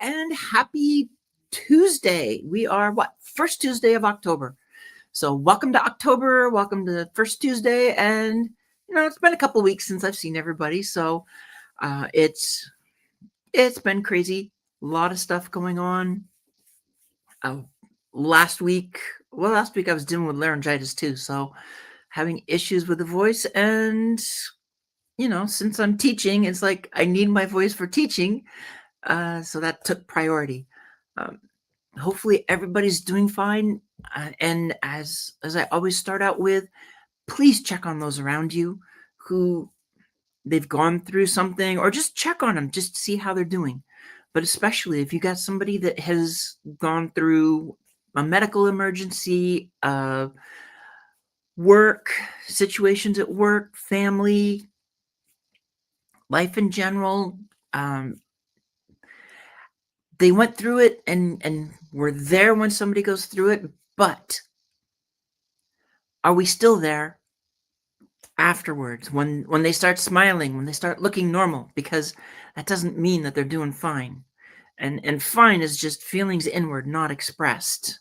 and happy Tuesday. We are first Tuesday of October. So welcome to October. Welcome to the first Tuesday. And it's been a couple weeks since I've seen everybody. So it's been crazy. A lot of stuff going on. Uh, last week I was dealing with laryngitis too. So having issues with the voice, and since I'm teaching, it's like I need my voice for teaching. So that took priority. Um, Hopefully everybody's doing fine. And as I always start out with, please check on those around you who they've gone through something, or just check on them, just see how they're doing. But especially if you got somebody that has gone through a medical emergency, work situations at work, family, life in general. Um, they went through it and we're there when somebody goes through it, but are we still there afterwards when they start smiling, when they start looking normal? Because that doesn't mean that they're doing fine. And fine is just feelings inward, not expressed.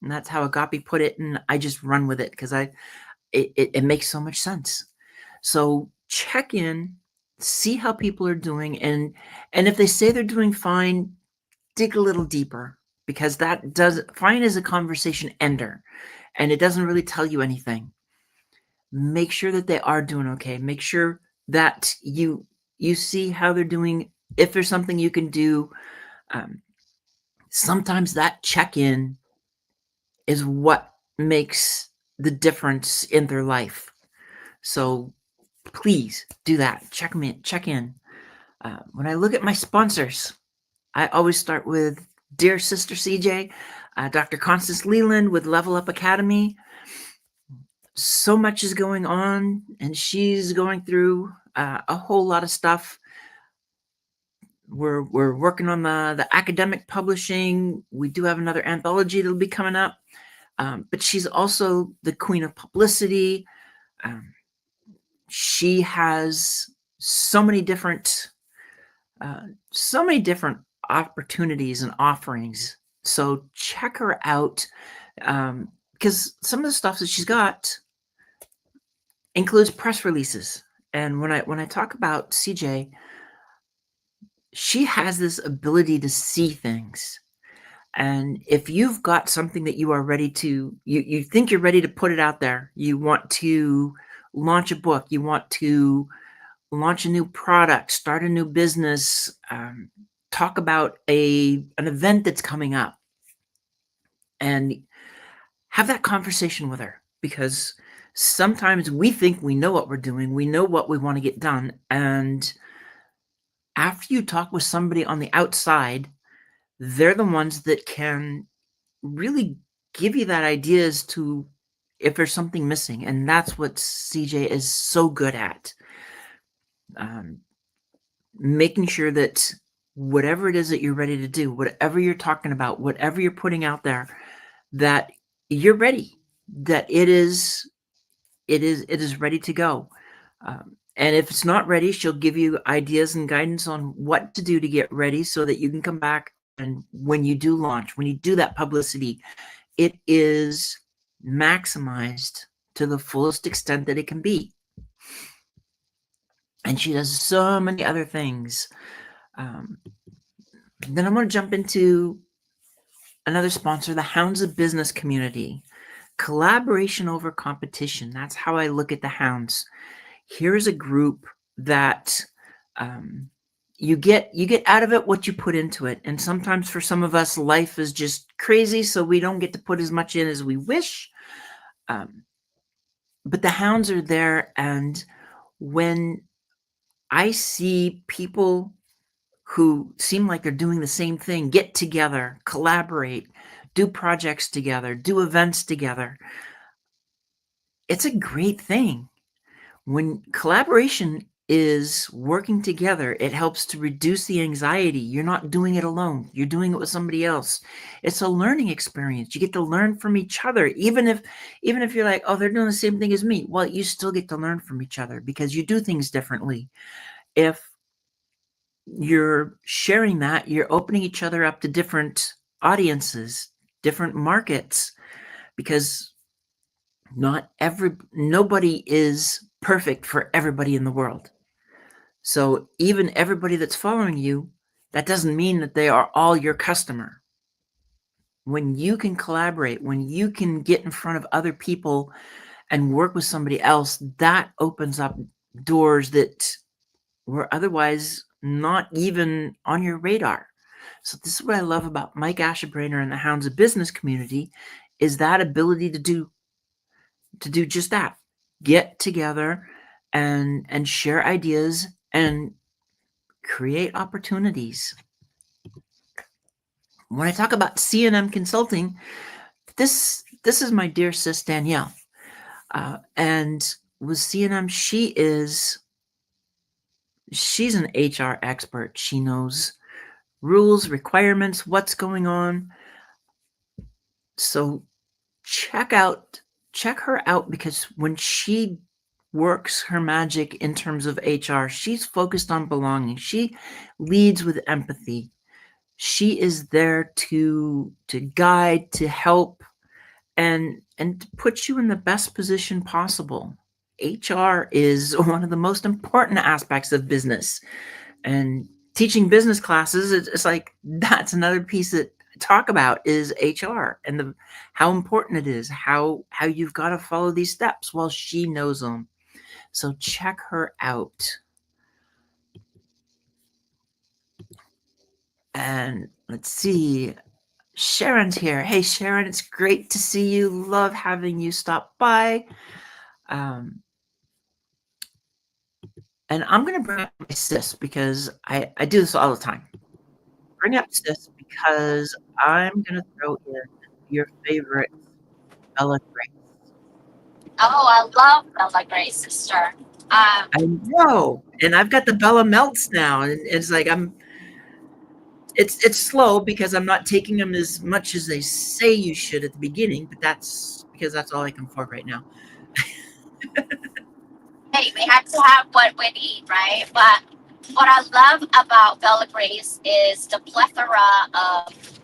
And that's how Agape put it, and I just run with it because it makes so much sense. So check in, see how people are doing, and if they say they're doing fine, dig a little deeper, because that does fine is a conversation ender, and it doesn't really tell you anything. Make sure that they are doing okay. Make sure that you see how they're doing. If there's something you can do, um, sometimes that check-in is what makes the difference in their life. So please do that. Check in. When I look at my sponsors, I always start with dear sister CJ, Dr. Constance LEYLAND with Level Up Academy. So much is going on, and she's going through a whole lot of stuff. We're working on the academic publishing. We do have another anthology that'll be coming up, but she's also the queen of publicity. She has so many different opportunities and offerings. So check her out, because some of the stuff that she's got includes press releases. And when I talk about CJ, she has this ability to see things. And if you've got something that you are ready to, you think you're ready to put it out there, you want to launch a book, you want to launch a new product, start a new business, talk about an event that's coming up, and have that conversation with her, because sometimes we think we know what we're doing, we know what we want to get done, and after you talk with somebody on the outside, they're the ones that can really give you that idea as to if there's something missing. And that's what CJ is so good at. Making sure that whatever it is that you're ready to do, whatever you're talking about, whatever you're putting out there, that you're ready, that it is ready to go. And if it's not ready, she'll give you ideas and guidance on what to do to get ready, so that you can come back, and when you do launch, when you do that publicity, it is maximized to the fullest extent that it can be. And she does so many other things. Then I'm going to jump into another sponsor, the Hounds of Business Community. Collaboration over competition. That's how I look at the Hounds. Here's a group that you get out of it what you put into it. And sometimes for some of us, life is just crazy, so we don't get to put as much in as we wish. But the Hounds are there, and when I see people who seem like they're doing the same thing get together, collaborate, do projects together, do events together, it's a great thing. When collaboration is working together, it helps to reduce the anxiety. You're not doing it alone. You're doing it with somebody else. It's a learning experience. You get to learn from each other. Even if you're like, oh, they're doing the same thing as me. Well, you still get to learn from each other because you do things differently. If you're sharing that, you're opening each other up to different audiences, different markets, because nobody is perfect for everybody in the world. So even everybody that's following you, that doesn't mean that they are all your customer. When you can collaborate, when you can get in front of other people and work with somebody else, that opens up doors that were otherwise not even on your radar. So this is what I love about Mike Ashebrainer and the Hounds of Business community, is that ability to do just that. Get together and share ideas and create opportunities. When I talk about C&M Consulting, this is my dear sis Danielle. And with C&M, she's an HR expert. She knows rules, requirements, what's going on. So check her out, because when she works her magic in terms of HR, she's focused on belonging. She leads with empathy. She is there to guide, to help, and to put you in the best position possible. HR is one of the most important aspects of business, and teaching business classes, it's like that's another piece that I talk about is HR and how important it is, how you've got to follow these steps. Well, she knows them, so check her out. And let's see, Sharon's here. Hey, Sharon, it's great to see you. Love having you stop by. Um, and I'm going to bring up my sis, because I do this all the time. Bring up sis because I'm going to throw in your favorite Bella Grace. Oh, I love Bella Gray's sister. I know. And I've got the Bella melts now. And it's like it's slow because I'm not taking them as much as they say you should at the beginning, but that's because that's all I can afford right now. Hey, we have to have what we need, right? But what I love about Bella Grace is the plethora of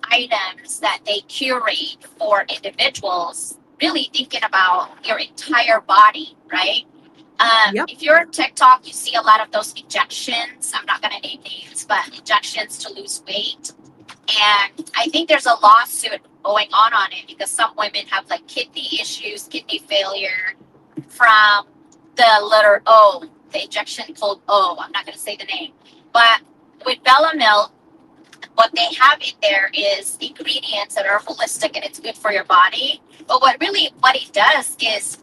items that they curate for individuals, really thinking about your entire body, right? Yep. If you're on TikTok, you see a lot of those injections. I'm not going to name names, but injections to lose weight. And I think there's a lawsuit going on it because some women have like kidney issues, kidney failure from the letter O, the injection called O. I'm not going to say the name. But with Bella Milk, what they have in there is ingredients that are holistic and it's good for your body. But what it does is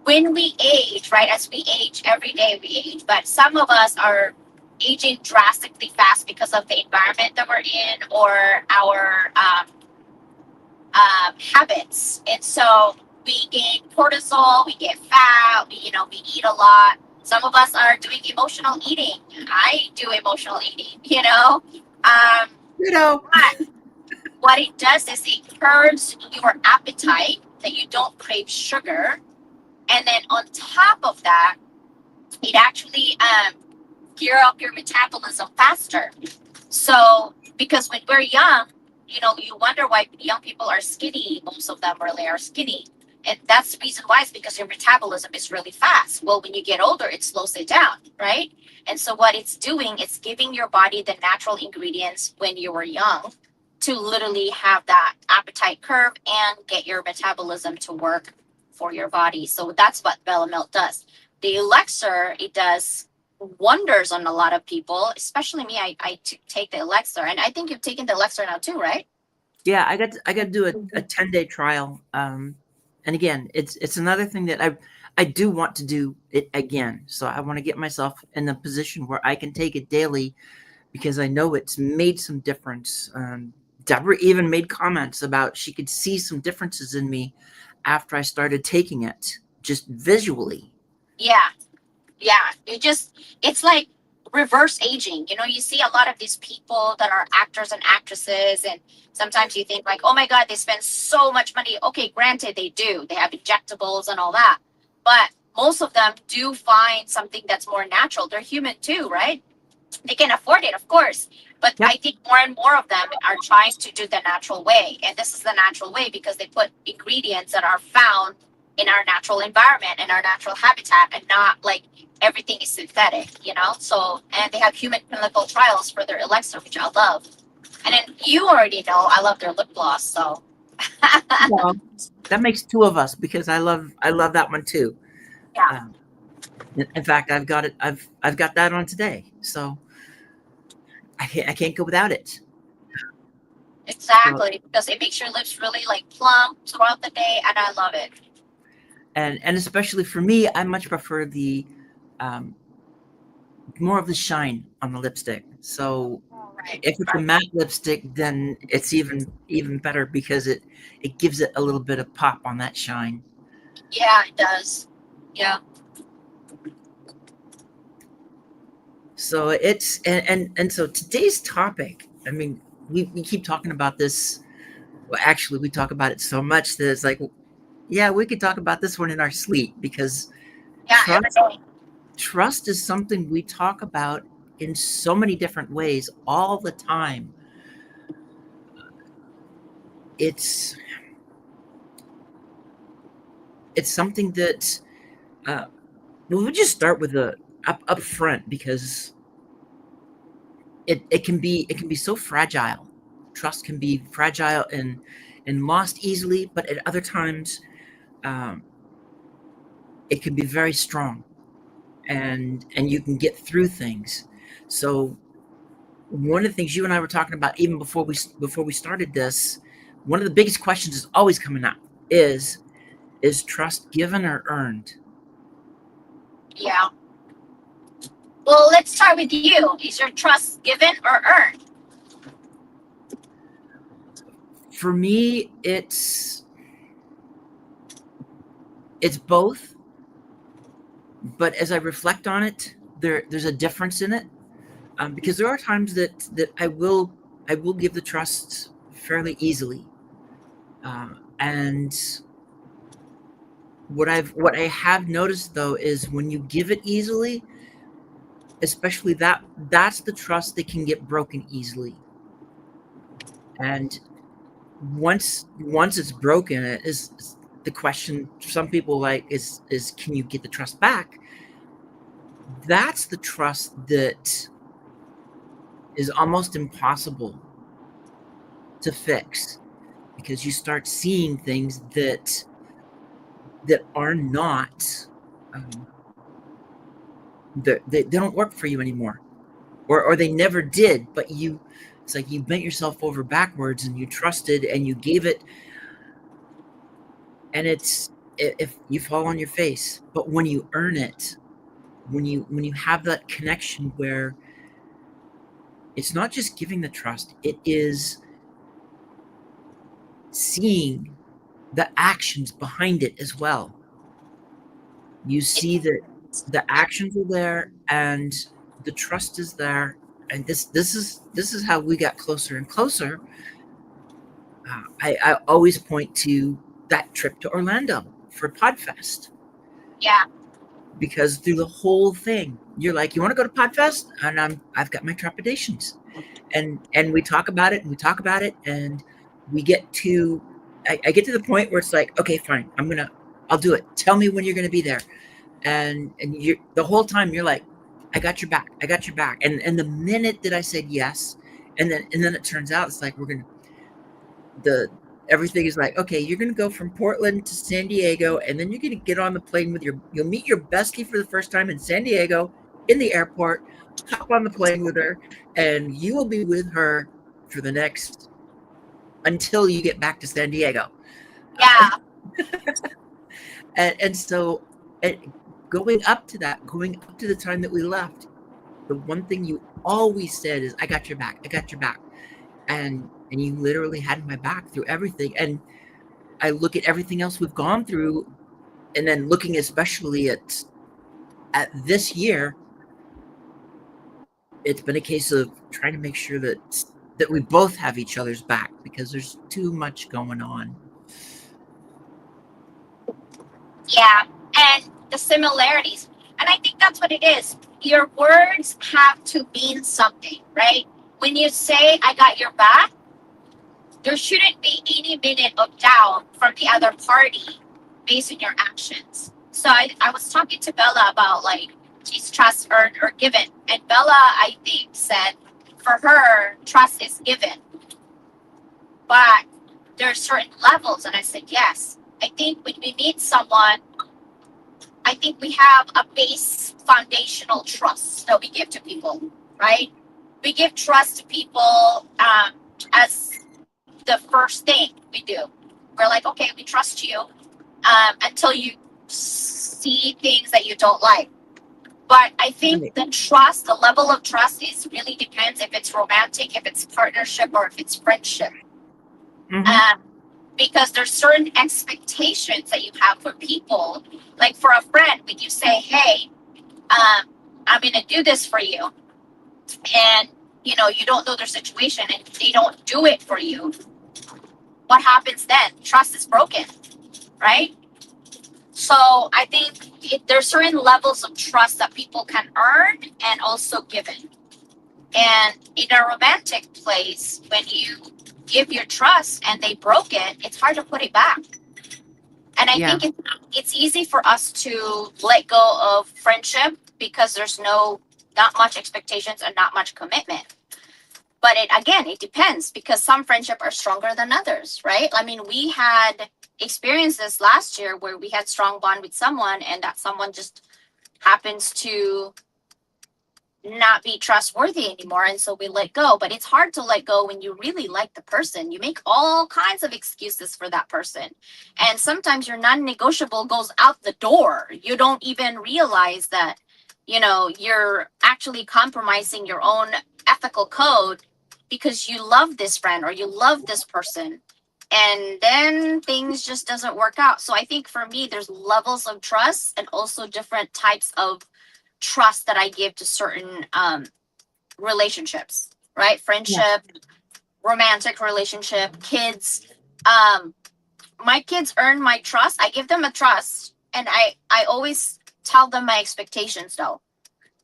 when we age, right, as we age, every day we age, but some of us are aging drastically fast because of the environment that we're in or our habits. And so we gain cortisol, we get fat, we eat a lot. Some of us are doing emotional eating. I do emotional eating, You know. but what it does is it curbs your appetite that you don't crave sugar. And then on top of that, it actually gear up your metabolism faster. So, because when we're young, you wonder why young people are skinny. Most of them really are skinny. And that's the reason why, is because your metabolism is really fast. Well, when you get older, it slows it down, right? And so, what it's doing, it's giving your body the natural ingredients when you were young to literally have that appetite curve and get your metabolism to work for your body. So, that's what Bella Milk does. The elixir, it does wonders on a lot of people, especially me. Take the elixir, and I think you've taken the elixir now too, right? Yeah, I got to do a 10-day trial. And again, it's another thing that I do want to do it again. So I want to get myself in a position where I can take it daily, because I know it's made some difference. Deborah even made comments about she could see some differences in me after I started taking it, just visually. Yeah, yeah. It's like reverse aging. You see a lot of these people that are actors and actresses, and sometimes you think like, oh my God, they spend so much money. Okay, granted, they do. They have injectables and all that, but most of them do find something that's more natural. They're human too, right? They can afford it, of course, but Yep. I think more and more of them are trying to do the natural way, and this is the natural way because they put ingredients that are found in our natural environment and our natural habitat, and not like everything is synthetic, you know. So, and they have human clinical trials for their elixir, which I love. And then you already know I love their lip gloss, so Well, that makes two of us because I love that one too. yeah, Um, in fact, I've got it. I've got that on today, so I can't go without it. So exactly, because it makes your lips really like plump throughout the day, and I love it. and especially for me, I much prefer the um, more of the shine on the lipstick. So Right, if it's a right. matte lipstick, then it's even better because it gives it a little bit of pop on that shine. Yeah, it does. Yeah, So it's and so today's topic. I mean, we keep talking about this. Well, actually, we talk about it so much that it's like, yeah, we could talk about this one in our sleep because yeah, every trust day. trust is something we talk about in so many different ways all the time. It's it's something that uh, we'll just start with the up front because it can be so fragile. Trust can be fragile and lost easily, but at other times um, it can be very strong and you can get through things. So one of the things you and I were talking about even before we started this, one of the biggest questions is always coming up is trust given or earned? Yeah. Well, let's start with you. Is your trust given or earned? For me, it's both, but as I reflect on it, there's a difference in it. Because there are times that I will give the trust fairly easily, and what I have noticed though is when you give it easily, especially that's the trust that can get broken easily. And once it's broken, it is the question some people like is can you get the trust back? That's the trust that is almost impossible to fix because you start seeing things that are not um, they don't work for you anymore, or they never did. But it's like you bent yourself over backwards and you trusted and you gave it, and it's if you fall on your face. But when you earn it, when you have that connection where it's not just giving the trust, it is seeing the actions behind it as well. You It, see that the actions are there and the trust is there, and this is how we got closer and closer. I always point to that trip to Orlando for Podfest yeah, because through the whole thing, you're like, you want to go to Podfest, and I've got my trepidations, and we talk about it and we talk about it, and we get to I get to the point where it's like, okay, fine, I'll do it. Tell me when you're gonna be there, and you the whole time you're like, I got your back, I got your back, and the minute that I said yes, and then it turns out it's like we're gonna the everything is like, okay, you're gonna go from Portland to San Diego, and then you're gonna get on the plane with you'll meet your bestie for the first time in San Diego in the airport, hop on the plane with her, and you will be with her for the next until you get back to San Diego. yeah, And so and going up to the time that we left, the one thing you always said is, I got your back, I got your back. And you literally had my back through everything. And I look at everything else we've gone through, and then looking especially at this year, it's been a case of trying to make sure that we both have each other's back because there's too much going on. yeah. And the similarities. And I think that's what it is. your words have to mean something, right? When you say I got your back, there shouldn't be any minute of doubt from the other party based on your actions. So I was talking to Bella about like she's trust earned or given. And Bella, I think, said for her, trust is given. But there are certain levels. And I said, yes. I think when we meet someone, I think we have a base foundational trust that we give to people, right? We give trust to people as the first thing we do. We're like, okay, we trust you until you see things that you don't like. But I think Right. the trust, the level of trust is really depends if it's romantic, if it's partnership, or if it's friendship. Mm-hmm. Um, because there's certain expectations that you have for people. Like for a friend, when you say, hey, I'm going to do this for you, and you don't know their situation and they don't do it for you, what happens then? Trust is broken, right? So I think there's certain levels of trust that people can earn and also given. And in a romantic place, when you give your trust and they broke it, it's hard to put it back. And I Yeah. think it's easy for us to let go of friendship because there's not much expectations and not much commitment. But it depends because some friendship are stronger than others, right? I mean, we had experiences last year where we had strong bond with someone and that someone just happens to not be trustworthy anymore, and so we let go. But it's hard to let go when you really like the person. You make all kinds of excuses for that person, and sometimes your non-negotiable goes out the door. You don't even realize that you're actually compromising your own ethical code because you love this friend or you love this person, and then things just doesn't work out. So I think for me there's levels of trust and also different types of trust that I give to certain relationships, right? Yeah. Friendship, romantic relationship, kids. Um, my kids earn my trust. I give them a trust, and I always tell them my expectations, though,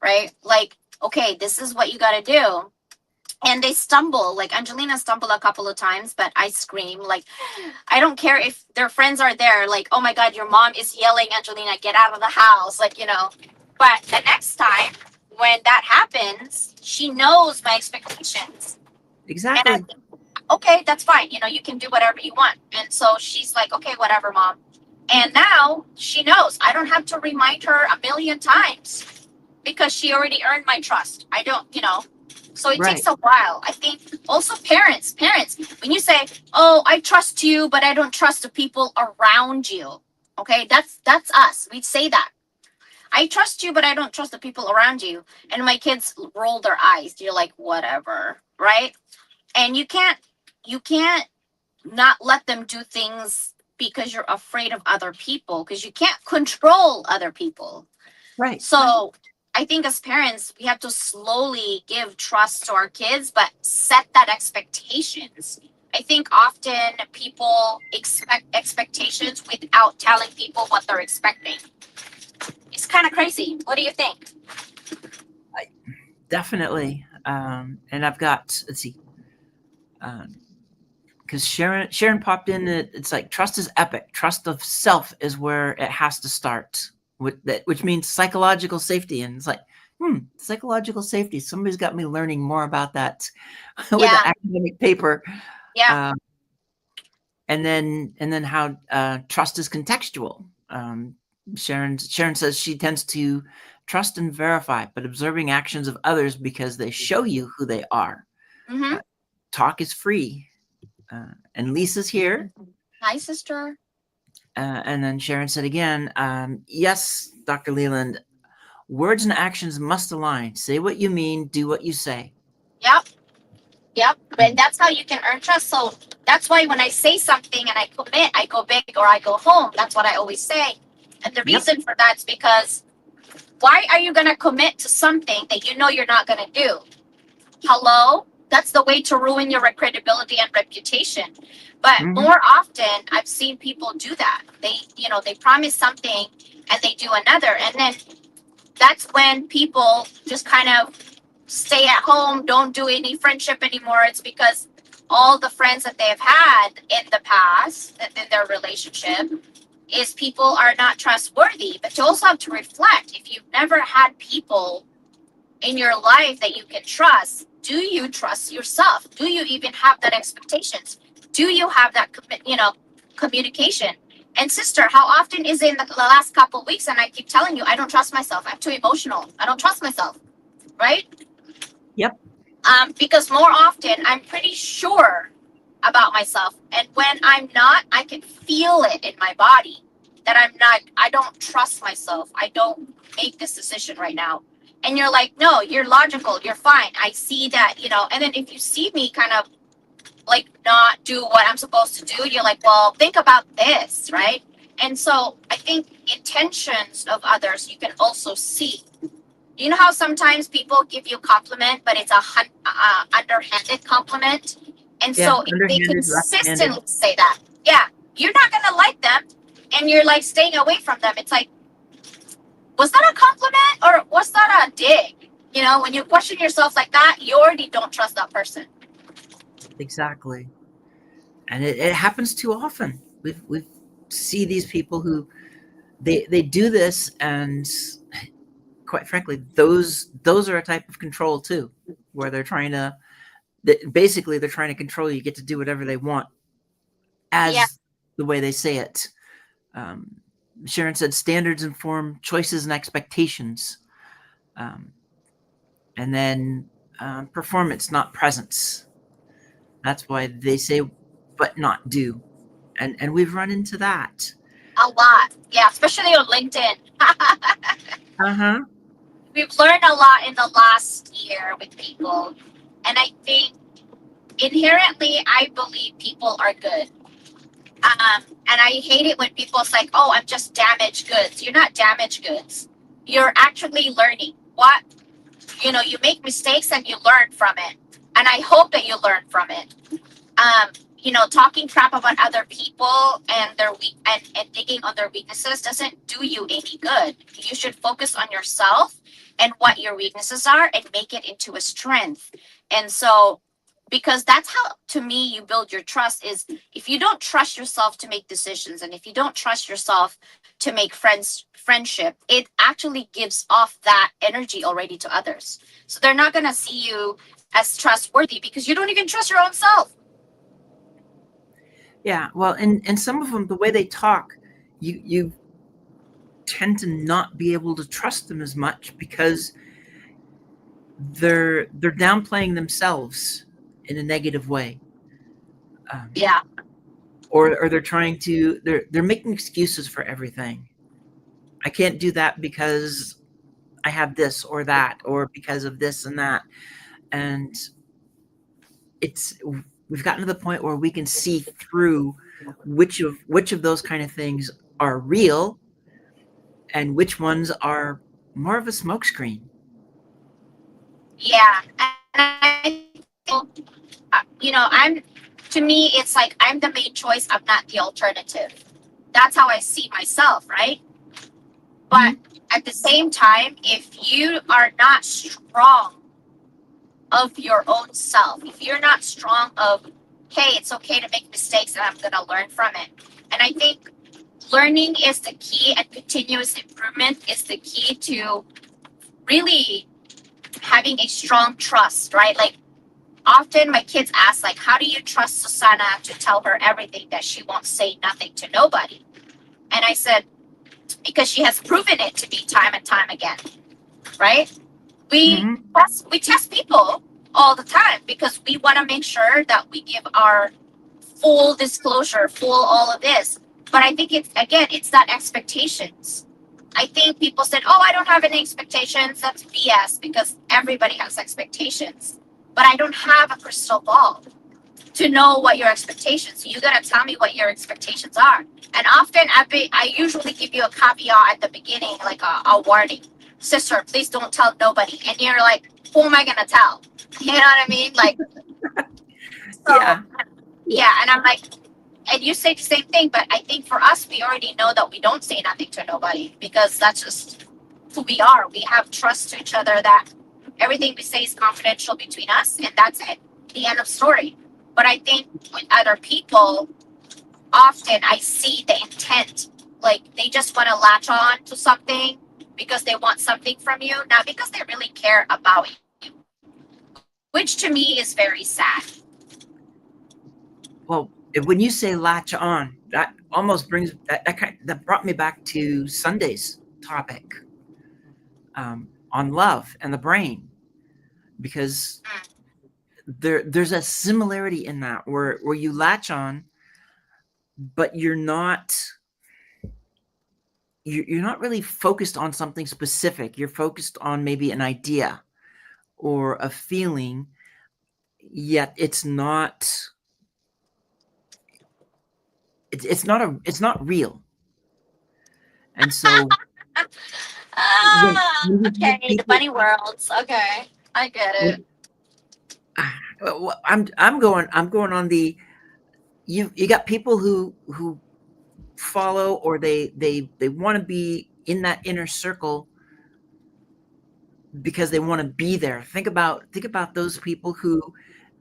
right? Like, okay, this is what you got to do. And they stumble. Like Angelina stumbled a couple of times, but I scream. Like, I don't care if their friends are there. Like, oh my God, your mom is yelling, Angelina, get out of the house. Like, But the next time when that happens, she knows my expectations. And I Exactly. think, okay, that's fine. You can do whatever you want. And so she's like, okay, whatever, mom. And now she knows. I don't have to remind her a million times because she already earned my trust. I don't, so it takes Right. a while. I think also parents, when you say, oh, I trust you, but I don't trust the people around you. Okay, that's us. We say that. I trust you, but I don't trust the people around you. And my kids roll their eyes. You're like, whatever, right? And you can't not let them do things because you're afraid of other people because you can't control other people. Right. So I think as parents, we have to slowly give trust to our kids, but set that expectations. I think often people expect expectations without telling people what they're expecting. It's kind of crazy. What do you think? Definitely. And I've got, let's see, because Sharon popped in. It's like trust is epic. Trust of self is where it has to start. Which means psychological safety. And it's like, psychological safety. Somebody's got me learning more about that with an Yeah, academic paper. yeah. Uh, and then how trust is contextual. Sharon says she tends to trust and verify, but observing actions of others because they show you who they are. Mm-hmm. Uh, Talk is free. And Lisa's here. Hi, sister. And then Sharon said again, yes, Dr. Leland, words and actions must align. Say what you mean, do what you say. Yep. Yep. And that's how you can earn trust. So that's why when I say something and I commit, I go big or I go home. That's what I always say. And the Yep. reason for that's because why are you going to commit to something that you know you're not going to do? Hello? That's the way to ruin your credibility and reputation. But Hmm. more often, I've seen people do that. They promise something and they do another. And then that's when people just kind of stay at home, don't do any friendship anymore. It's because all the friends that they've had in the past, in their relationship, is people are not trustworthy. But you also have to reflect, if you've never had people in your life that you can trust, do you trust yourself? Do you even have that expectations? Do you have that communication? And sister, how often is it in the last couple of weeks, and I keep telling you, I don't trust myself, I'm too emotional, I don't trust myself, right? Yep. Because more often I'm pretty sure about myself, and when I'm not, I can feel it in my body that I don't trust myself, I don't make this decision right now. And you're like, no, you're logical, you're fine, I see that, and then if you see me kind of like not do what I'm supposed to do, you're like, well, think about this, right? And so I think intentions of others you can also see. You know how sometimes people give you a compliment, but it's a underhanded compliment? And Yeah. so if they Underhanded, left-handed. consistently say that, yeah, you're not going to like them, and you're like staying away from them. It's like, was that a compliment or was that a dig? When you question yourself like that, you already don't trust that person. Exactly. And it happens too often. We've see these people who they do this, and quite frankly, those are a type of control too, where basically they're trying to control you, get to do whatever they want Yeah, as the way they say it. Um, Sharon said standards inform choices and expectations, um, and then performance, not presence. That's why they say, but not do, and we've run into that. a lot. Yeah, especially on LinkedIn. Uh huh. We've learned a lot in the last year with people. And I think inherently, I believe people are good. And I hate it when people's like, oh, I'm just damaged goods. You're not damaged goods. You're actually learning. You make mistakes and you learn from it. And I hope that you learn from it. Talking crap about other people and their weak and digging on their weaknesses doesn't do you any good. You should focus on yourself and what your weaknesses are and make it into a strength. And so, because that's how, to me, you build your trust is if you don't trust yourself to make decisions, and if you don't trust yourself to make friendship, it actually gives off that energy already to others. So they're not going to see you as trustworthy because you don't even trust your own self. Yeah. Well, and some of them, the way they talk, you tend to not be able to trust them as much because they're downplaying themselves in a negative way, um, Yeah. or they're making excuses for everything. I can't do that because I have this or that, or because of this and that, and it's we've gotten to the point where we can see through which of those kind of things are real and which ones are more of a smokescreen. Yeah. And I feel, I'm, to me, it's like I'm the main choice. I'm not the alternative. That's how I see myself, right? But Mhm. at the same time, if you are not strong of your own self, if you're not strong of, hey, it's okay to make mistakes and I'm going to learn from it. And I think learning is the key, and continuous improvement is the key to really having a strong trust, right? Like, often my kids ask, like, how do you trust Susanna to tell her everything that she won't say nothing to nobody? And I said, because she has proven it to be time and time again, right? we Mhm. we test people all the time because we want to make sure that we give our full disclosure, full all of this. But I think it's that expectations. I think people said, oh, I don't have any expectations. That's BS because everybody has expectations. But I don't have a crystal ball to know what your expectations. You gotta tell me what your expectations are. And often I usually give you a caveat at the beginning, like a warning. Sister, please don't tell nobody. And you're like, who am I gonna tell? You know what I mean? Like, so Yeah. Yeah. yeah, and I'm like, and you say the same thing, but I think for us we already know that we don't say nothing to nobody because that's just who we are. We have trust to each other that everything we say is confidential between us, and that's it. The end of story. But I think with other people, often I see the intent. Like they just want to latch on to something because they want something from you, not because they really care about you, which to me is very sad. Well, when you say latch on, that almost brings that brought me back to Sunday's topic on love and the brain, because Mm. there's a similarity in that where you latch on, but you're not really focused on something specific. You're focused on maybe an idea or a feeling, yet it's not real. And so when you have Okay, the people, bunny worlds. Okay, I get it. when, I'm going on the, you got people who follow, or they want to be in that inner circle because they want to be there. Think about those people who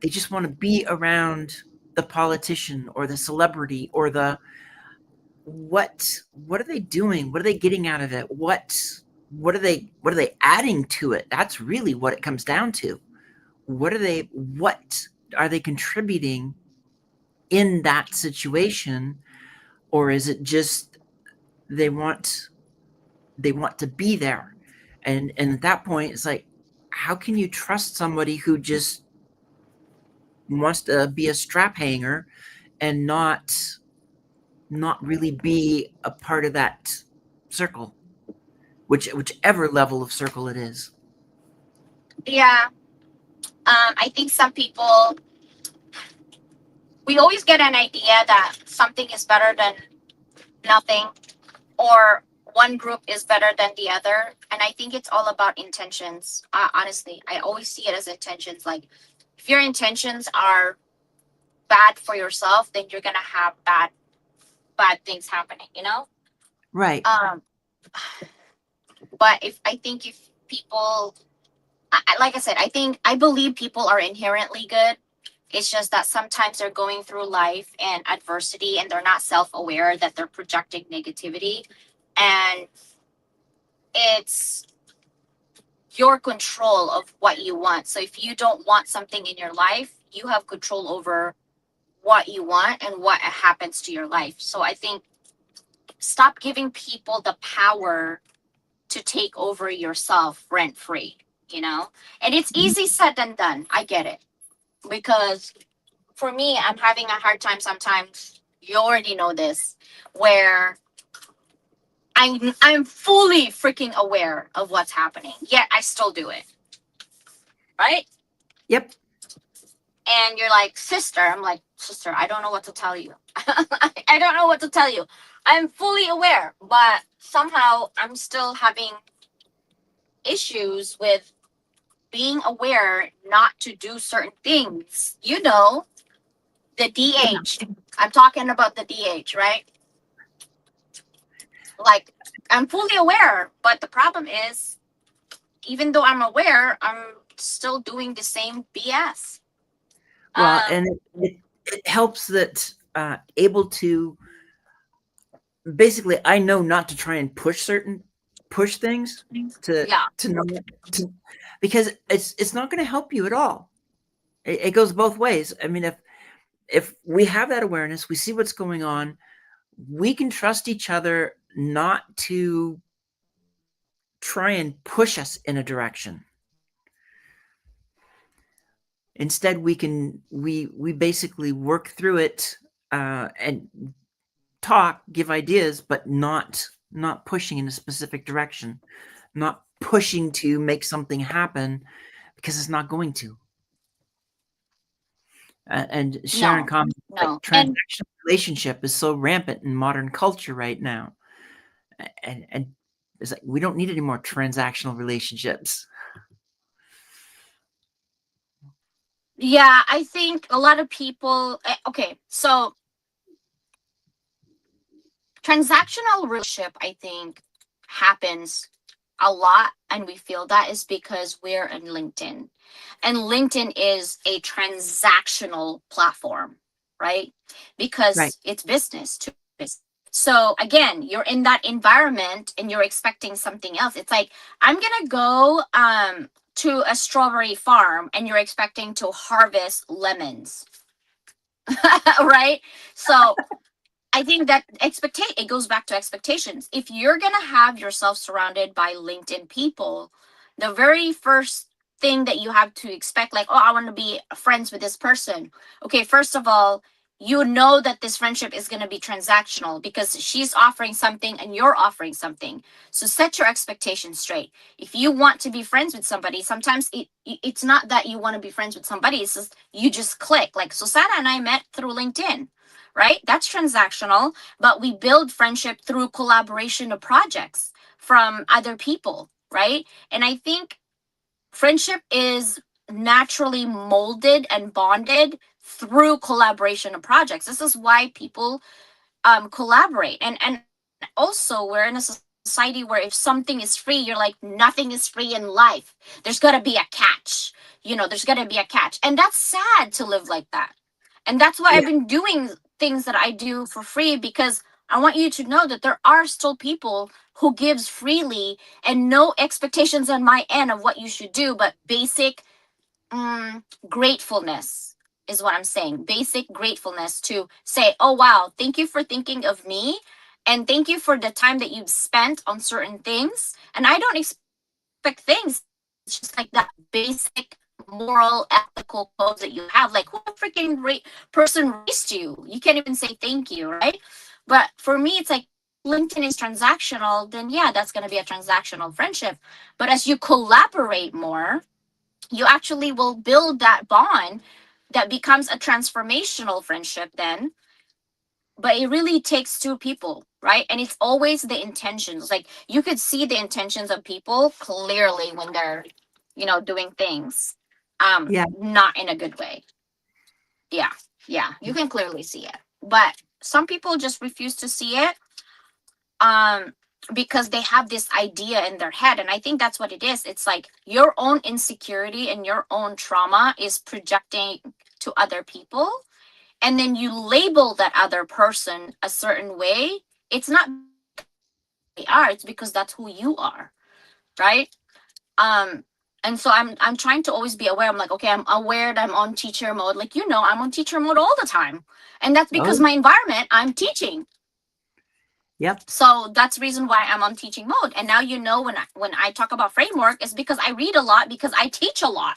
they just want to be around the politician or the celebrity or the, what are they doing? What are they getting out of it? What are they adding to it? That's really what it comes down to. What are they contributing in that situation? Or is it just they want they want to be there? And at that point it's like, how can you trust somebody who just wants to be a strap hanger and not really be a part of that circle, whichever level of circle it is. Yeah. I think some people, we always get an idea that something is better than nothing, or one group is better than the other. And I think it's all about intentions. Honestly, I always see it as intentions. Like, if your intentions are bad for yourself, then you're gonna have bad things happening. Right. Um, but if people, like I said, I believe people are inherently good. It's just that sometimes they're going through life and adversity, and they're not self-aware that they're projecting negativity, and it's your control of what you want. So if you don't want something in your life, you have control over what you want and what happens to your life. So I think, stop giving people the power to take over yourself rent free, you know? And it's easy said than done. I get it. Because for me, I'm having a hard time sometimes. You already know this, where I'm fully freaking aware of what's happening, yet I still do it, right? Yep. And you're like, sister. I'm like, sister, I don't know what to tell you. I don't know what to tell you. I'm fully aware, but somehow I'm still having issues with being aware not to do certain things. The DH. I'm talking about the DH, right? Like, I'm fully aware, but the problem is, even though I'm aware, I'm still doing the same BS. Well, Um, and it helps that able to, basically, I know not to try and push things to yeah, to know to, because it's not going to help you at all. It goes both ways. I mean, if we have that awareness, we see what's going on, we can trust each other not to try and push us in a direction. Instead, we basically work through it, and talk, give ideas, but not pushing in a specific direction, not pushing to make something happen, because it's not going to. And sharing no, comments like no. And transactional relationship is so rampant in modern culture right now, and it's like we don't need any more transactional relationships. yeah, I think a lot of people, okay, so transactional relationship, I think, happens a lot and we feel that is because we're in LinkedIn. And LinkedIn is a transactional platform, right? Right. Because it's business to business. So again, you're in that environment and you're expecting something else. It's like, I'm going to go to a strawberry farm and you're expecting to harvest lemons, right? So I think that it goes back to expectations. If you're gonna have yourself surrounded by LinkedIn people, the very first thing that you have to expect, like, oh, I want to be friends with this person. Okay, first of all, you know that this friendship is gonna be transactional because she's offering something and you're offering something. So set your expectations straight. If you want to be friends with somebody, sometimes it's not that you want to be friends with somebody. It's just you just click. Like Susanna and I met through LinkedIn, right? That's transactional, but we build friendship through collaboration of projects from other people, right? And I think friendship is naturally molded and bonded through collaboration of projects. This is why people collaborate. And also we're in a society where if something is free, you're like, nothing is free in life. There's got to be a catch. There's got to be a catch. And that's sad to live like that. And that's why I've Yeah. been doing things that I do for free, because I want you to know that there are still people who gives freely and no expectations on my end of what you should do, but basic gratefulness is what I'm saying. Basic gratefulness to say, oh, wow, thank you for thinking of me. And thank you for the time that you've spent on certain things. And I don't expect things. It's just like that basic moral, ethical codes that you have. Like, who freaking person raised you? You can't even say thank you, right? But for me, it's like if LinkedIn is transactional, then yeah, that's going to be a transactional friendship. But as you collaborate more, you actually will build that bond that becomes a transformational friendship then. But it really takes two people, right? And it's always the intentions. Like you could see the intentions of people clearly when they're doing things Yeah. not in a good way. Yeah, yeah, you can clearly see it, but some people just refuse to see it um because they have this idea in their head. And I think that's what it is. It's like your own insecurity and your own trauma is projecting to other people, and then you label that other person a certain way. It's not because they are, it's because that's who you are, right? um and so I'm trying to always be aware. I'm like, okay, I'm aware that I'm on teacher mode. Like, I'm on teacher mode all the time, and that's because Oh, my environment, I'm teaching. yep. So that's the reason why I'm on teaching mode. And now when I talk about framework, is because I read a lot, because I teach a lot,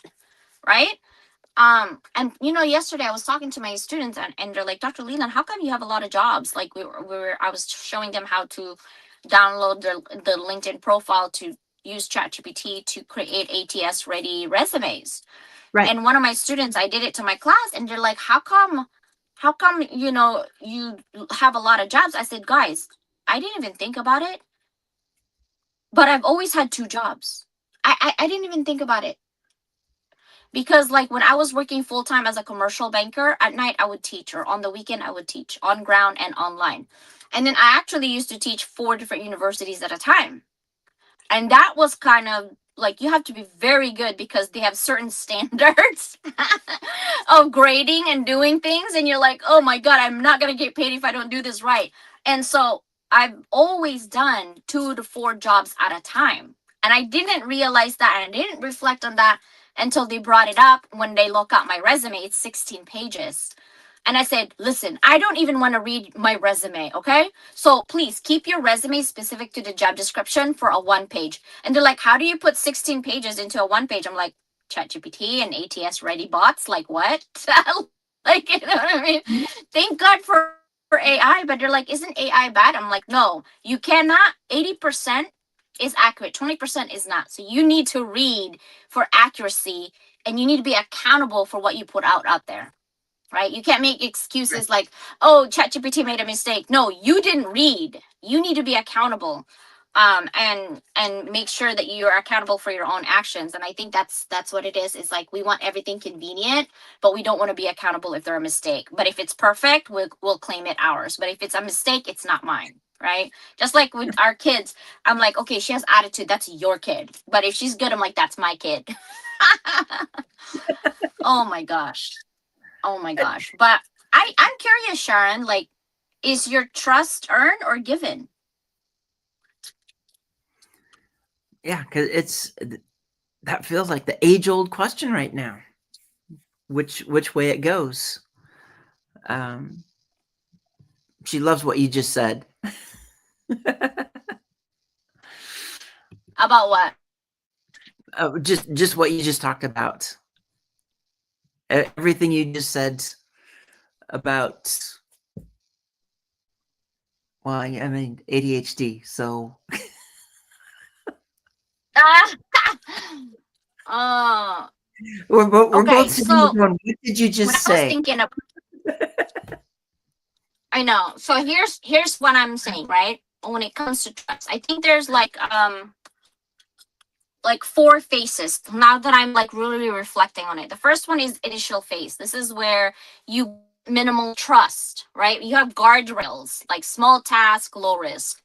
right? And yesterday I was talking to my students, and they're like, Dr. Leland, how come you have a lot of jobs? Like I was showing them how to download the LinkedIn profile to use ChatGPT to create ATS ready resumes. Right. And one of my students, I did it to my class, and they're like, how come you have a lot of jobs? I said, guys, I didn't even think about it, but I've always had two jobs. I didn't even think about it, because like when I was working full time as a commercial banker, at night I would teach, or on the weekend I would teach on ground and online. And then I actually used to teach four different universities at a time. And that was kind of like, you have to be very good because they have certain standards of grading and doing things, and you're like, oh my god, I'm not going to get paid if I don't do this right. And so I've always done 2 to 4 jobs at a time, and I didn't realize that, and I didn't reflect on that until they brought it up. When they look at my resume, it's 16 pages. And I said, listen, I don't even want to read my resume, okay? So please keep your resume specific to the job description for a 1 page. And they're like, how do you put 16 pages into a 1 page? I'm like, ChatGPT and ATS ready bots, like what? Like, you know what I mean? Thank God for AI, but they're like, isn't AI bad? I'm like, no, you cannot. 80% is accurate, 20% is not. So you need to read for accuracy, and you need to be accountable for what you put out there, right? You can't make Right. excuses like, oh, ChatGPT made a mistake. No, you didn't read. You need to be accountable, and make sure that you are accountable for your own actions. And I think that's what it is like, we want everything convenient, but we don't want to be accountable if they're a mistake. But if it's perfect, we'll claim it ours. But if it's a mistake, it's not mine, right? Just like with our kids, I'm like, okay, she has attitude, that's your kid. But if she's good, I'm like, that's my kid. Oh my gosh. Oh my gosh. But I'm curious, Sharon, like, is your trust earned or given? Yeah, because that feels like the age old question right now. Which way it goes? Um, she loves what you just said. About what? Just what you just talked about. Everything you just said about, well, I mean ADHD. So Ah! uh, we're okay, both sitting here so going, "What did you when just I was say?" thinking of, I know. So here's what I'm saying, right? When it comes to trust, I think there's like four phases now that I'm like really reflecting on it. The first one is initial phase. This is where you minimal trust, right? You have guardrails, like small task, low risk.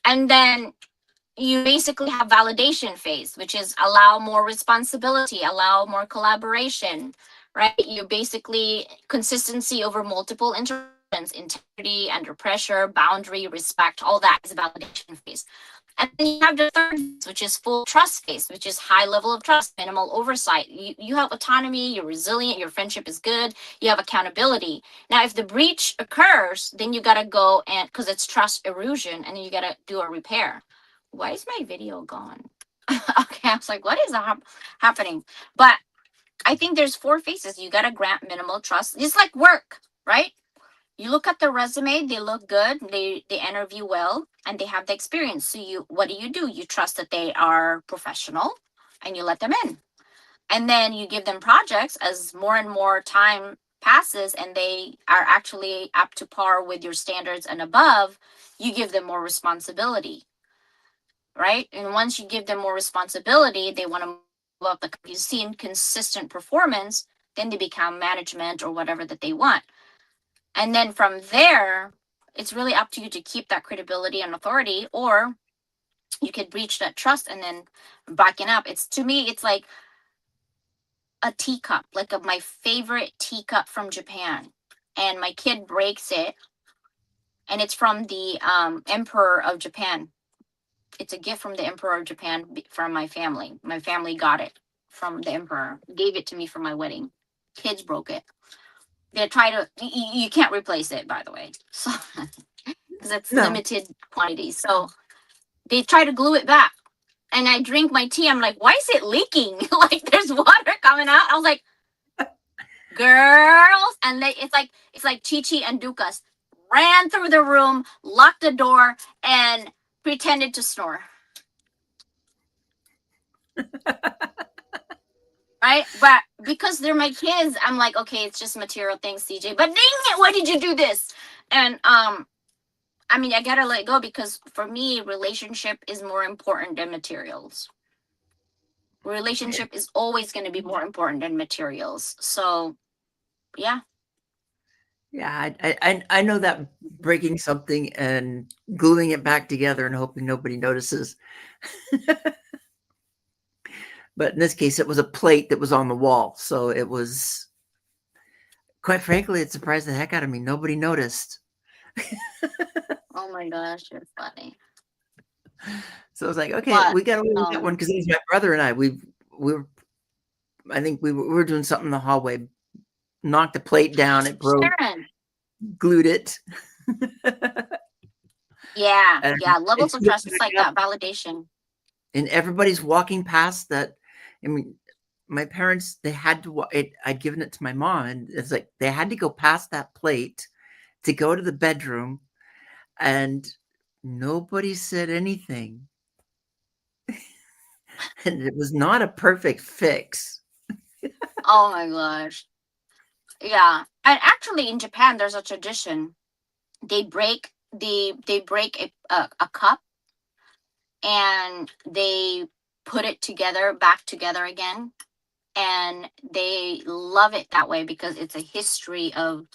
And then you basically have validation phase, which is allow more responsibility, allow more collaboration, right? You basically consistency over multiple interactions, integrity, under pressure, boundary, respect, all that is validation phase. And then you have the third phase, which is full trust phase, which is high level of trust, minimal oversight. You have autonomy, you're resilient, your friendship is good, you have accountability. Now, if the breach occurs, then you got to go and, because it's trust erosion, and then you got to do a repair. Why is my video gone? Okay, I was like, what is happening? But I think there's four phases. You got to grant minimal trust. It's like work, right? You look at the resume, they look good, they interview well, and they have the experience. So you, what do? You trust that they are professional, and you let them in. And then you give them projects as more and more time passes and they are actually up to par with your standards and above, you give them more responsibility, right? And once you give them more responsibility, they want to move up. Like you've seen consistent performance, then they become management or whatever that they want. And then from there, it's really up to you to keep that credibility and authority, or you could breach that trust and then backing up. It's, to me, it's like a teacup, like my favorite teacup from Japan. And my kid breaks it, and it's from the Emperor of Japan. It's a gift from the Emperor of Japan from my family. My family got it from the Emperor, gave it to me for my wedding. Kids broke it. They try to, you can't replace it, by the way. So, because it's No, limited quantities. So they try to glue it back. And I drink my tea. I'm like, why is it leaking? Like there's water coming out. I was like, girls. And it's like Chi Chi and Dukas ran through the room, locked the door, and pretended to snore. Right? But because they're my kids, I'm like, okay, it's just material things, CJ. But dang it, why did you do this? And I mean, I gotta let it go because for me, relationship is more important than materials. Relationship is always going to be more important than materials. So, yeah. yeah, I know that breaking something and gluing it back together and hoping nobody notices. But in this case, it was a plate that was on the wall, so it was, quite frankly, it surprised the heck out of me. Nobody noticed. Oh my gosh, you're funny. So I was like, okay, But we got away with that one um, because it was my brother and I. We were, I think we were doing something in the hallway, knocked the plate down, it broke, Sharon. glued it, Yeah, and, yeah. and Levels of put it trust. It's like back up. that validation. And everybody's walking past that. I mean, my parents, they had to. I'd given it to my mom, and it's like they had to go past that plate to go to the bedroom, and nobody said anything. And it was not a perfect fix. Oh my gosh. Yeah. And actually, in Japan, there's a tradition. They break a cup and they put it together back together again, and they love it that way because it's a history of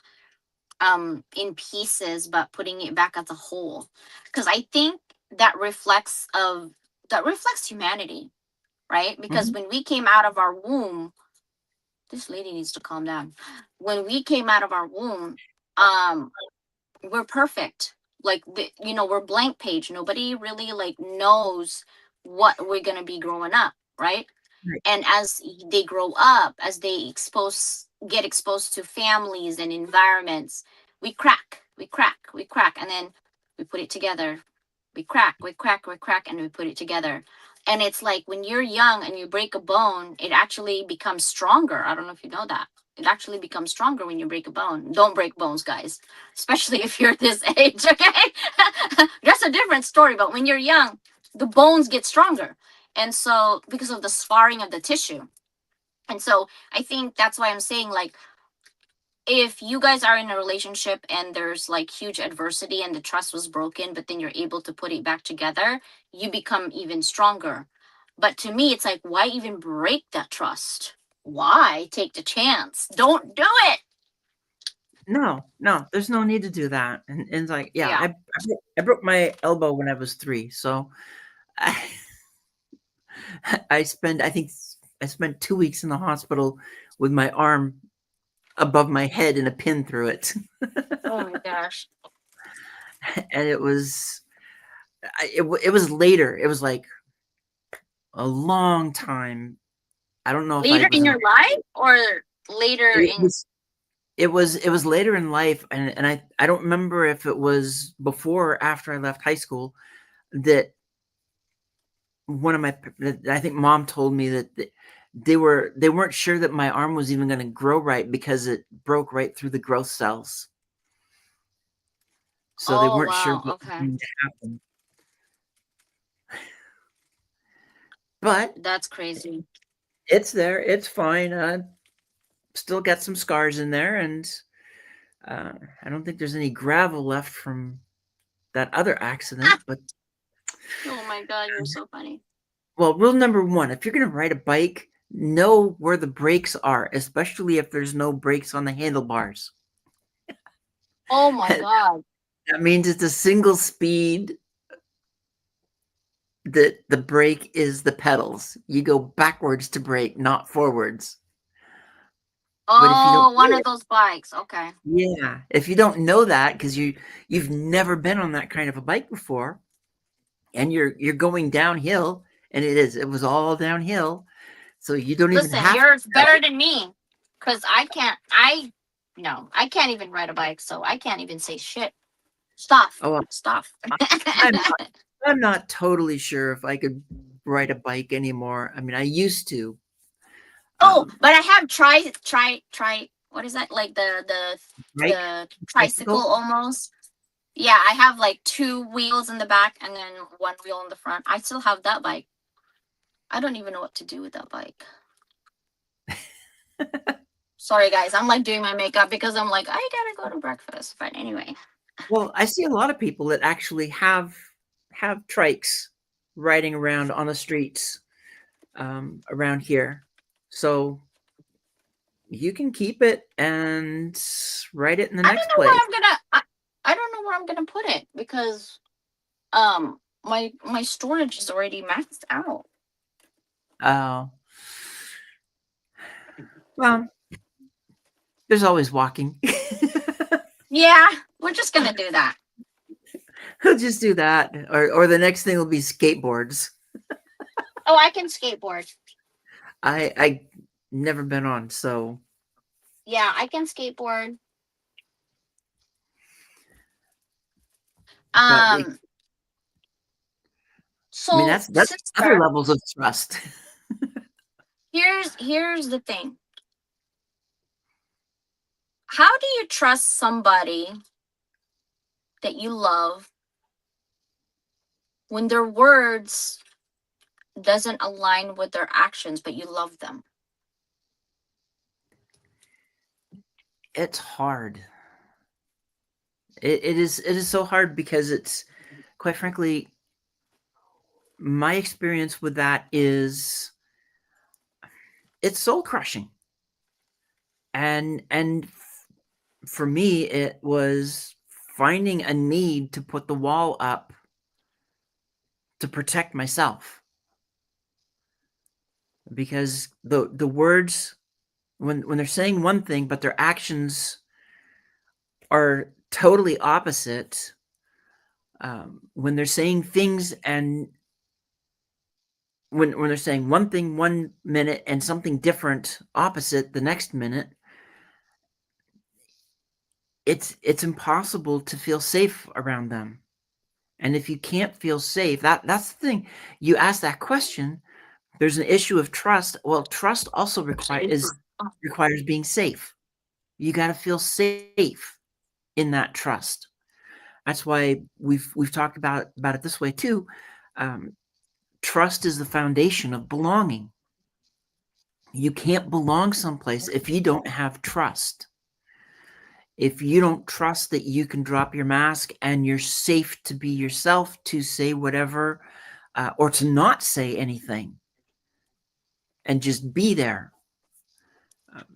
in pieces but putting it back as a whole, because I think that reflects humanity, right? Because Mhm. when we came out of our womb, this lady needs to calm down. When we came out of our womb, um we're perfect. Like we're blank page. Nobody really like knows what we're going to be growing up, right? Right. And as they grow up, as they get exposed to families and environments, we crack, and then we put it together. We crack, and we put it together. And it's like when you're young and you break a bone, it actually becomes stronger. I don't know if you know that. It actually becomes stronger when you break a bone. Don't break bones, guys, especially if you're this age, okay? That's a different story. But when you're young, the bones get stronger. And so, because of the scarring of the tissue. And so, I think that's why I'm saying, like, if you guys are in a relationship and there's like huge adversity and the trust was broken, but then you're able to put it back together, you become even stronger. But to me, it's like, why even break that trust? Why take the chance? Don't do it. No, no, there's no need to do that. And it's like, yeah, Yeah. I broke my elbow when I was 3, so I I think I spent 2 weeks in the hospital with my arm above my head and a pin through it. Oh my gosh. And it was it was later. It was like a long time. I don't know if I Later was in in your life or later it in. was it was later in life, and I don't remember if it was before or after I left high school that one of my I think mom told me that they weren't sure that my arm was even going to grow right because it broke right through the growth cells. So they Oh, weren't sure wow. what was Okay. going to happen. But That's crazy. it's there. It's fine. Still got some scars in there, and uh, I don't think there's any gravel left from that other accident. But Oh my God, you're so funny. well, rule number one: if you're going to ride a bike, know where the brakes are, especially if there's no brakes on the handlebars. Oh my God. That means it's a single speed that the brake is the pedals. You go backwards to brake, not forwards. But if you don't Oh, one know of it, those bikes. Okay. yeah, if you don't know that because you've never been on that kind of a bike before, and you're going downhill, and it was all downhill, so you don't even Listen, have to you're pedal. better than me because no, I can't even ride a bike, so I can't even say shit. Stop. Oh, Stop. I'm I'm not totally sure if I could ride a bike anymore. I mean, I used to. Oh, Um, but I have try. What is that? Like bike, the tricycle bicycle. almost. Yeah, I have like two wheels in the back and then one wheel in the front. I still have that bike. I don't even know what to do with that bike. Sorry, guys. I'm like doing my makeup because I'm like, I gotta go to breakfast. But anyway. Well, I see a lot of people that actually have trikes riding around on the streets around here. So you can keep it and ride it in the I don't next know where place. I'm gonna. I don't know where I'm gonna put it because my storage is already maxed out. Uh, well, there's always walking. Yeah, we're just gonna do that. He'll just do that, or the next thing will be skateboards. Oh, I can skateboard. I never been on, so Yeah, I can skateboard. but Um, I mean so that's other sister, levels of trust. here's the thing. How do you trust somebody that you love when their words doesn't align with their actions, but you love them? It's hard. It is so hard because it's quite frankly my experience with that is it's soul crushing. And for me, it was finding a need to put the wall up to protect myself. Because the words, when they're saying one thing but their actions are totally opposite, when they're saying things and when they're saying one thing one minute and something different opposite the next minute, it's impossible to feel safe around them. And if you can't feel safe, that's the thing. You ask that question, there's an issue of trust. Well, trust also requires being safe. You got to feel safe in that trust. That's why we've talked about it this way too. Um, Trust is the foundation of belonging. You can't belong someplace if you don't have trust. If you don't trust that you can drop your mask and you're safe to be yourself, to say whatever, or to not say anything and just be there.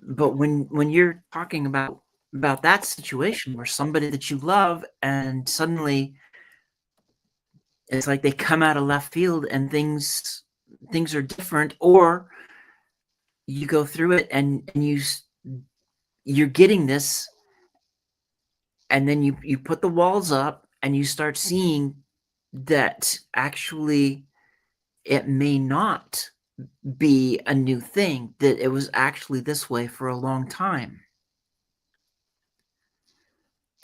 But when you're talking about that situation where somebody that you love and suddenly it's like they come out of left field and things are different, or you go through it and you're getting this, and then you put the walls up and you start seeing that actually it may not be a new thing, that it was actually this way for a long time.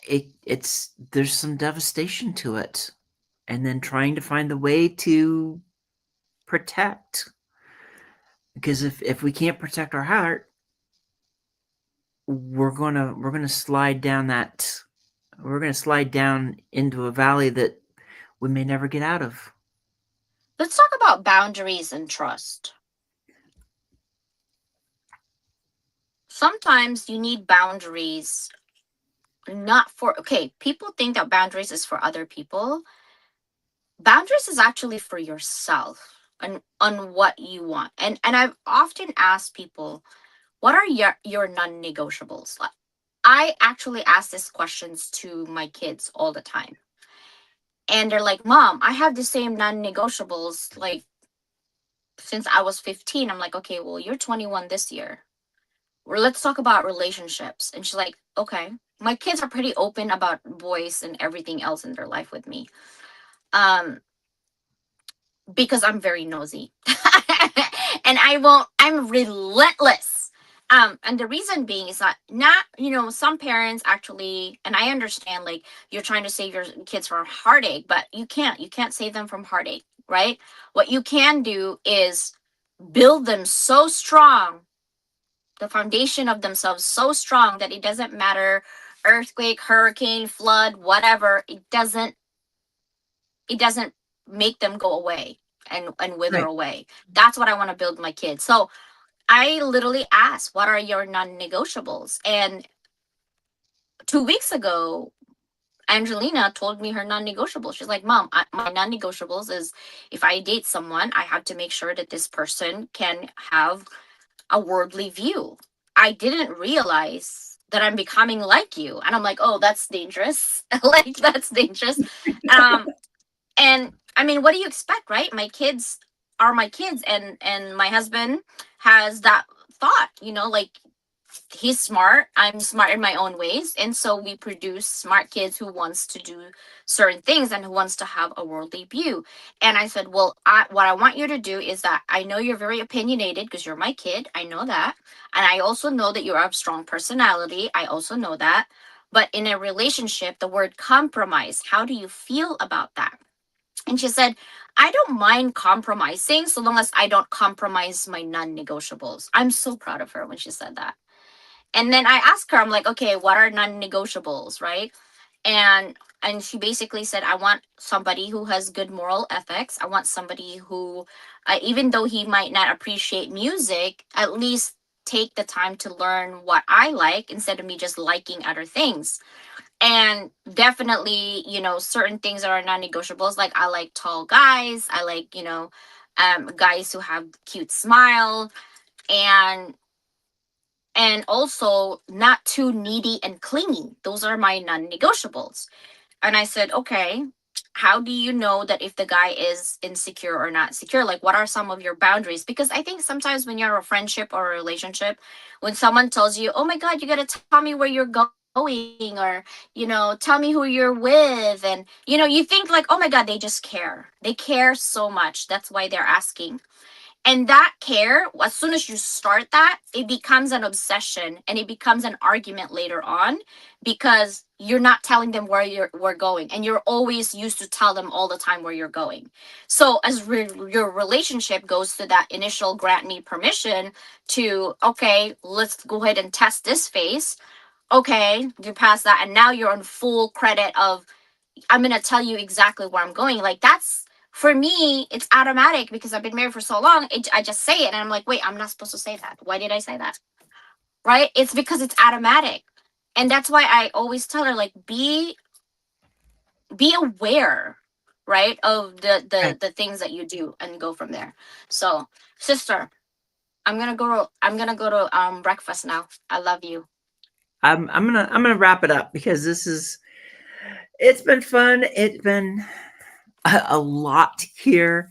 It's there's some devastation to it, and then trying to find the way to protect, because if we can't protect our heart, we're gonna slide down that we're gonna slide down into a valley that we may never get out of. Let's talk about boundaries and trust. Sometimes you need boundaries, not for, okay, people think that boundaries is for other people. Boundaries is actually for yourself and on what you want. And I've often asked people, what are your non-negotiables? Like, I actually ask these questions to my kids all the time. And they're like, Mom, I have the same non-negotiables like since I was 15. I'm like, okay, well, you're 21 this year. Well, let's talk about relationships. And she's like, okay. My kids are pretty open about boys and everything else in their life with me. Um, because I'm very nosy. And I'm relentless. And the reason being is that not, some parents actually, and I understand like you're trying to save your kids from heartache, but you can't save them from heartache, right? What you can do is build them so strong, the foundation of themselves so strong that it doesn't matter earthquake, hurricane, flood, whatever, it doesn't make them go away and wither Right. away. That's what I want to build my kids. So I literally asked, what are your non-negotiables? And 2 weeks ago, Angelina told me her non-negotiables. She's like, Mom, my non-negotiables is if I date someone, I have to make sure that this person can have a worldly view. I didn't realize that I'm becoming like you. And I'm like, oh, that's dangerous. Like, that's dangerous. Um, and I mean, what do you expect, right? My kids are my kids, and my husband has that thought, like he's smart, I'm smart in my own ways, and so we produce smart kids who wants to do certain things and who wants to have a worldly view. And I said, well, what I want you to do is that I know you're very opinionated because you're my kid, I know that, and I also know that you have strong personality, I also know that, but in a relationship, the word compromise, how do you feel about that? And she said, I don't mind compromising so long as I don't compromise my non-negotiables. I'm so proud of her when she said that. And then I asked her, I'm like, okay, what are non-negotiables, right? And she basically said, I want somebody who has good moral ethics. I want somebody who, even though he might not appreciate music, at least take the time to learn what I like instead of me just liking other things. And definitely, certain things that are non-negotiables, like I like tall guys, I like, guys who have cute smile. And And also not too needy and clingy. Those are my non-negotiables. And I said, okay, how do you know that if the guy is insecure or not secure? Like, what are some of your boundaries? Because I think sometimes when you're in a friendship or a relationship, when someone tells you, oh my God, you got to tell me where you're going, or, tell me who you're with. And, you think like, oh my God, they just care. They care so much. That's why they're asking. And that care, as soon as you start that, it becomes an obsession and it becomes an argument later on, because you're not telling them where we're going, and you're always used to tell them all the time where you're going. So as your relationship goes to that initial grant me permission to, okay, let's go ahead and test this phase. Okay, you pass that, and now you're on full credit of, I'm gonna tell you exactly where I'm going. Like, that's, for me, it's automatic because I've been married for so long. I just say it, and I'm like, wait, I'm not supposed to say that. Why did I say that? Right? It's because it's automatic, and that's why I always tell her, like, be aware, right, of Right. the things that you do, and go from there. So, sister, I'm gonna go to breakfast now. I love you. I'm gonna wrap it up because it's been fun. It's been a lot here,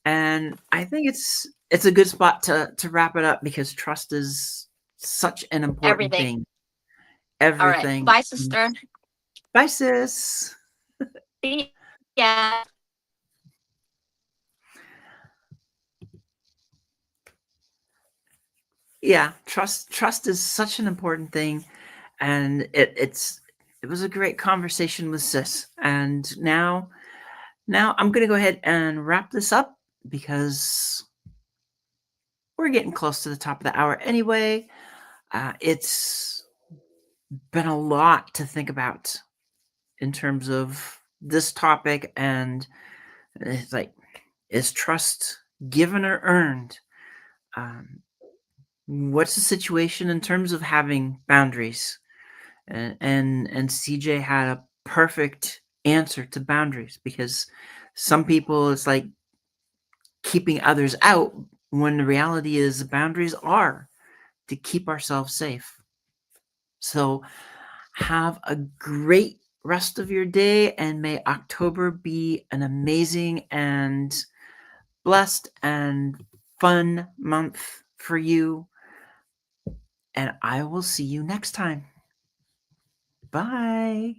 and I think it's a good spot to wrap it up because trust is such an important Everything. thing. All right. Everything. Bye, sister. Bye, sis. See ya. Yeah, trust is such an important thing, and it was a great conversation with sis. And now I'm gonna go ahead and wrap this up because we're getting close to the top of the hour anyway. It's been a lot to think about in terms of this topic, and it's like, is trust given or earned? Um, what's the situation in terms of having boundaries? And CJ had a perfect answer to boundaries because some people it's like keeping others out when the reality is boundaries are to keep ourselves safe. So have a great rest of your day, and may October be an amazing and blessed and fun month for you. And I will see you next time. Bye.